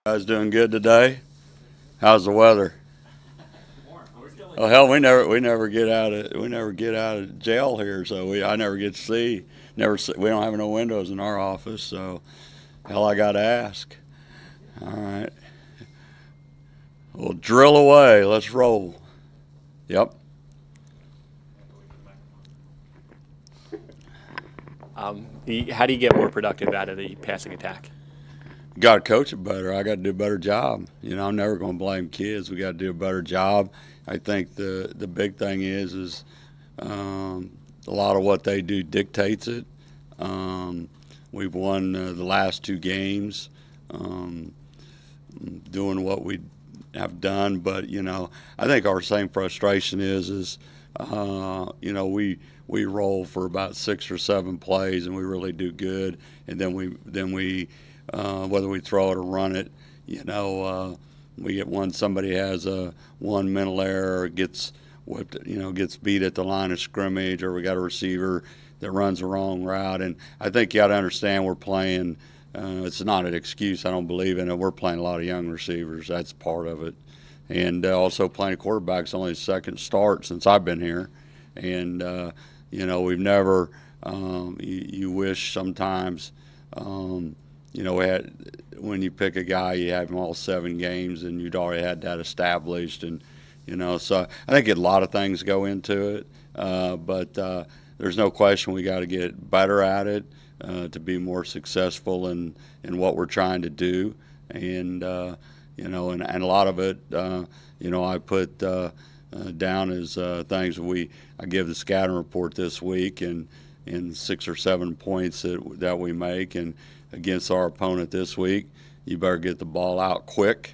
Guys doing good today? How's the weather? Oh hell, we never get out of jail here, so I never get to see. We don't have no windows in our office, so hell, I got to ask. All right, well, drill away. Let's roll. Yep. How do you get more productive out of the passing attack? Got to coach it better. I got to do a better job. I'm never going to blame kids. We got to do a better job. I think the big thing is a lot of what they do dictates it. We've won the last two games, doing what we have done. But I think our same frustration is we roll for about 6 or 7 plays and we really do good, and then we whether we throw it or run it, we get somebody has one mental error, or gets whipped, gets beat at the line of scrimmage, or we got a receiver that runs the wrong route. And I think you got to understand we're playing. It's not an excuse. I don't believe in it. We're playing a lot of young receivers. That's part of it, and also playing a quarterback's only his second start since I've been here, and we've never. You wish sometimes. When you pick a guy, you have him all 7 games, and you'd already had that established, and so I think a lot of things go into it, but there's no question we got to get better at it to be more successful in what we're trying to do, and and a lot of it, I put down as things I give the scouting report this week, and 6 or 7 points that we make, and against our opponent this week, you better get the ball out quick,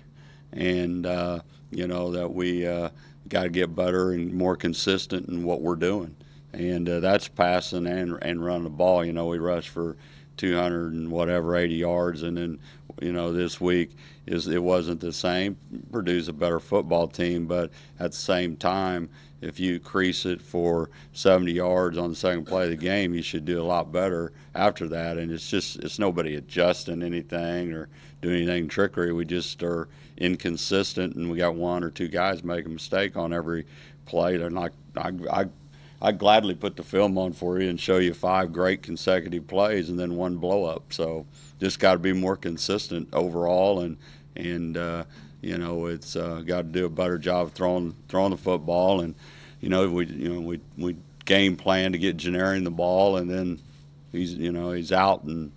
and that we got to get better and more consistent in what we're doing, and that's passing and running the ball. We rush for 200 and whatever 80 yards, and then this week it wasn't the same. Purdue's a better football team, but at the same time, if you crease it for 70 yards on the second play of the game, you should do a lot better after that. And it's nobody adjusting anything or doing anything trickery. We just are inconsistent, and we got 1 or 2 guys make a mistake on every play. They're not. I'd gladly put the film on for you and show you 5 great consecutive plays and then 1 blow up. So just got to be more consistent overall, and it's got to do a better job of throwing the football, and we game plan to get Janarian the ball, and then he's out and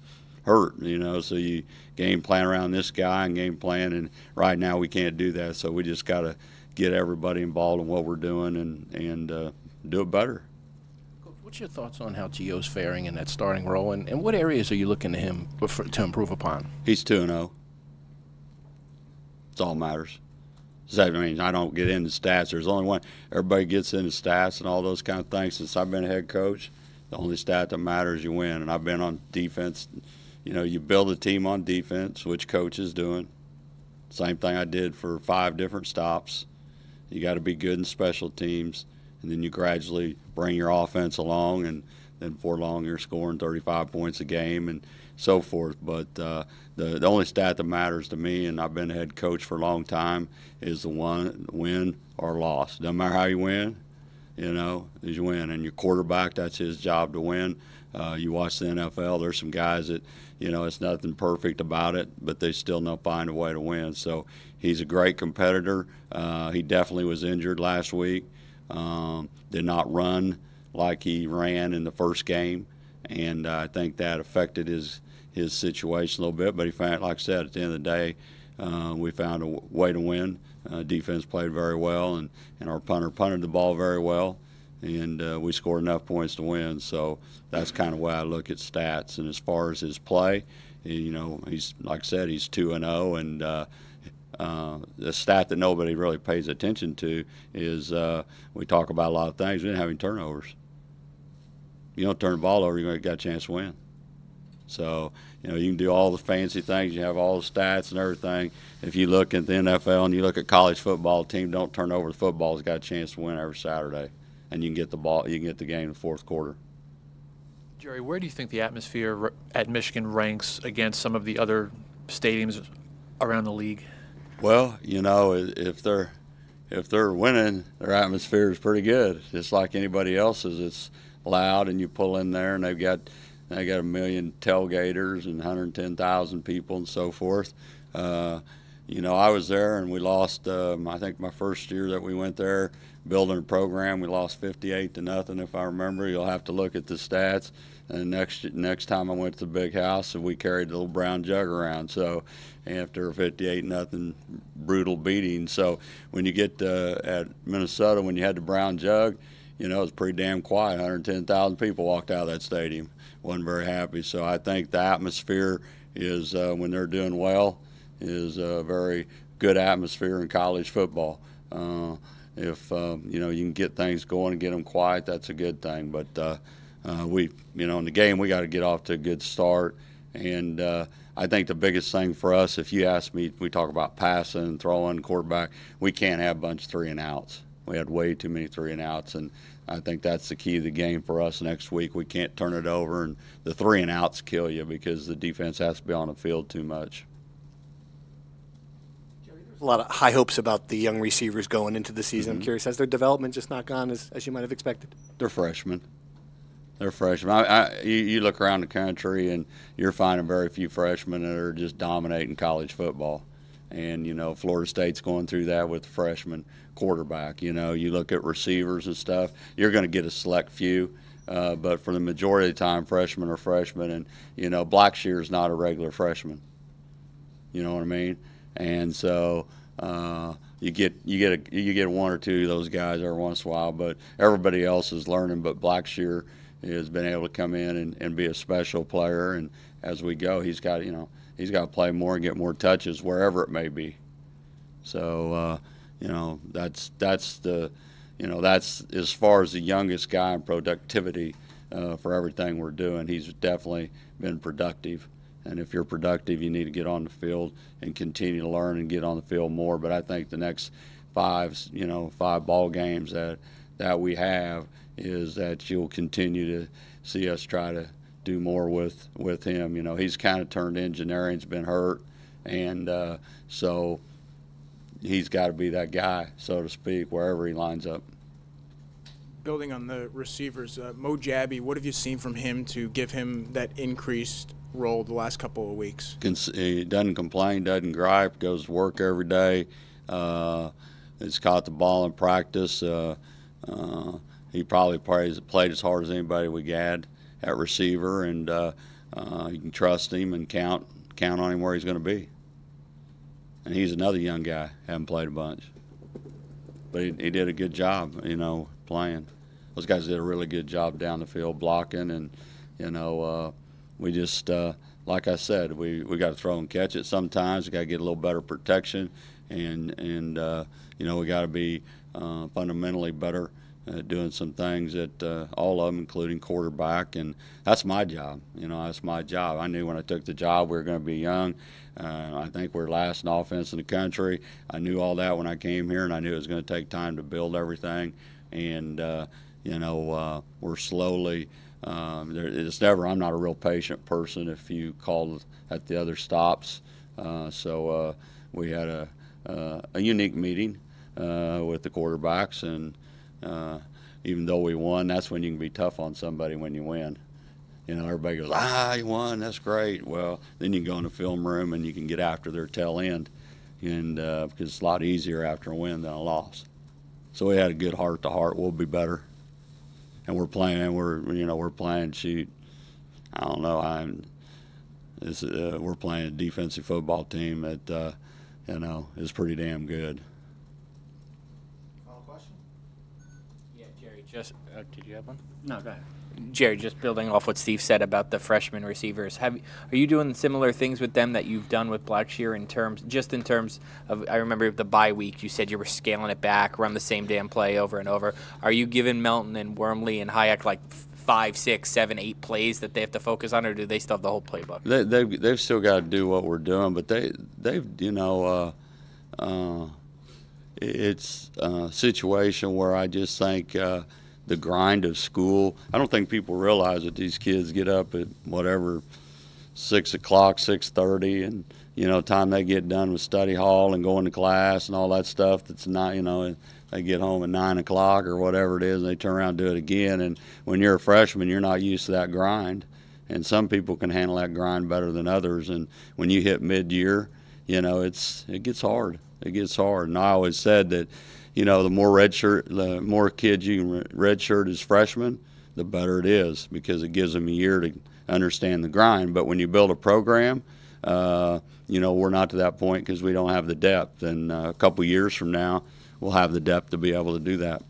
hurt, so you game plan around this guy and game plan, and right now we can't do that, so we just got to get everybody involved in what we're doing and do it better. What's your thoughts on how Gio's faring in that starting role, and what areas are you looking to him to improve upon? He's 2-0. That's all matters. I mean, I don't get into stats. There's only one. Everybody gets into stats and all those kind of things. Since I've been a head coach, the only stat that matters is you win. And I've been on defense. You build a team on defense, which coach is doing. Same thing I did for 5 different stops. You got to be good in special teams, and then you gradually bring your offense along, and then before long you're scoring 35 points a game and so forth. But the only stat that matters to me, and I've been a head coach for a long time, is the one win or loss. Doesn't matter how you win, is you win. And your quarterback, that's his job to win. You watch the NFL, there's some guys that, it's nothing perfect about it, but they still know find a way to win. So he's a great competitor. He definitely was injured last week. Did not run like he ran in the first game, and I think that affected his situation a little bit. But he found, like I said, at the end of the day, we found a way to win. Defense played very well, and our punter punted the ball very well, and we scored enough points to win. So that's kind of why I look at stats. And as far as his play, he's, like I said, he's 2-0, and the stat that nobody really pays attention to is we talk about a lot of things. We didn't have any turnovers. You don't turn the ball over, you're going to get a chance to win. So, you can do all the fancy things. You have all the stats and everything. If you look at the NFL and you look at college football, team don't turn over the football has got a chance to win every Saturday. And you can get the ball, you can get the game in the fourth quarter. Jerry, where do you think the atmosphere at Michigan ranks against some of the other stadiums around the league? Well, you know, if they're winning, their atmosphere is pretty good, just like anybody else's. It's loud, and you pull in there, and they got a million tailgaters and 110,000 people and so forth. You know, I was there, and we lost. I think my first year that we went there, building a program, we lost 58-0, if I remember. You'll have to look at the stats. And next time I went to the big house, we carried a little brown jug around. So after a 58-0 brutal beating, so when you get at Minnesota, when you had the brown jug, you know, it was pretty damn quiet. 110,000 people walked out of that stadium. Wasn't very happy. So I think the atmosphere is, when they're doing well, is a very good atmosphere in college football. If you know, you can get things going and get them quiet, that's a good thing. But you know, in the game, we got to get off to a good start. And I think the biggest thing for us, if you ask me, we talk about passing, throwing, quarterback, we can't have a bunch of 3-and-outs. We had way too many 3-and-outs, and I think that's the key to the game for us next week. We can't turn it over, and the 3-and-outs kill you because the defense has to be on the field too much. A lot of high hopes about the young receivers going into the season. I'm curious, has their development just not gone as you might have expected? They're freshmen. They're freshmen. You look around the country, and you're finding very few freshmen that are just dominating college football. And, you know, Florida State's going through that with the freshman quarterback. You know, you look at receivers and stuff, you're going to get a select few. But for the majority of the time, freshmen are freshmen. And, you know, Blackshear's not a regular freshman. You know what I mean? And so you get one or two of those guys every once in a while, but everybody else is learning. But Blackshear has been able to come in and be a special player, and as we go, he's got to play more and get more touches wherever it may be. So you know, that's as far as the youngest guy in productivity for everything we're doing. He's definitely been productive. And if you're productive, you need to get on the field and continue to learn and get on the field more. But I think the next 5 ball games that we have is that you'll continue to see us try to do more with him. You know, he's kind of turned engineering's been hurt, and so he's got to be that guy, so to speak, wherever he lines up. Building on the receivers, Mo Jabby, what have you seen from him to give him that increased role the last couple of weeks? He doesn't complain, doesn't gripe, goes to work every day. He's caught the ball in practice. He probably played as hard as anybody we had at receiver, and you can trust him and count on him where he's going to be. And he's another young guy, haven't played a bunch, but he did a good job, you know, playing. Those guys did a really good job down the field blocking, and you know, we just like I said, we got to throw and catch it sometimes. We got to get a little better protection, and you know, we got to be fundamentally better at doing some things at all of them, including quarterback, and that's my job. You know, that's my job. I knew when I took the job we were going to be young. I think we're last in offense in the country. I knew all that when I came here, and I knew it was going to take time to build everything. And you know, we're slowly. It's never. I'm not a real patient person. If you call at the other stops, so we had a unique meeting with the quarterbacks, and even though we won, that's when you can be tough on somebody when you win. You know, everybody goes, you won, that's great. Well, then you can go in the film room and you can get after their tail end, and because it's a lot easier after a win than a loss. So we had a good heart-to-heart. We'll be better, and we're playing. We're playing. Shoot, I don't know. We're playing a defensive football team that you know, is pretty damn good. Yeah, Jerry, did you have one? No, go ahead. Jerry, just building off what Steve said about the freshman receivers, are you doing similar things with them that you've done with Blackshear in terms of, I remember the bye week, you said you were scaling it back, run the same damn play over and over. Are you giving Melton and Wormley and Hayek like 5, 6, 7, 8 plays that they have to focus on, or do they still have the whole playbook? They've still got to do what we're doing, but they've you know, it's a situation where I just think the grind of school. I don't think people realize that these kids get up at whatever 6 o'clock, 6:30, and time they get done with study hall and going to class and all that stuff. That's not, they get home at 9 o'clock or whatever it is, and they turn around and do it again. And when you're a freshman, you're not used to that grind. And some people can handle that grind better than others. And when you hit mid-year, it gets hard. It gets hard. And I always said that, the more kids you can redshirt as freshmen, the better it is, because it gives them a year to understand the grind. But when you build a program, we're not to that point because we don't have the depth. And a couple years from now, we'll have the depth to be able to do that.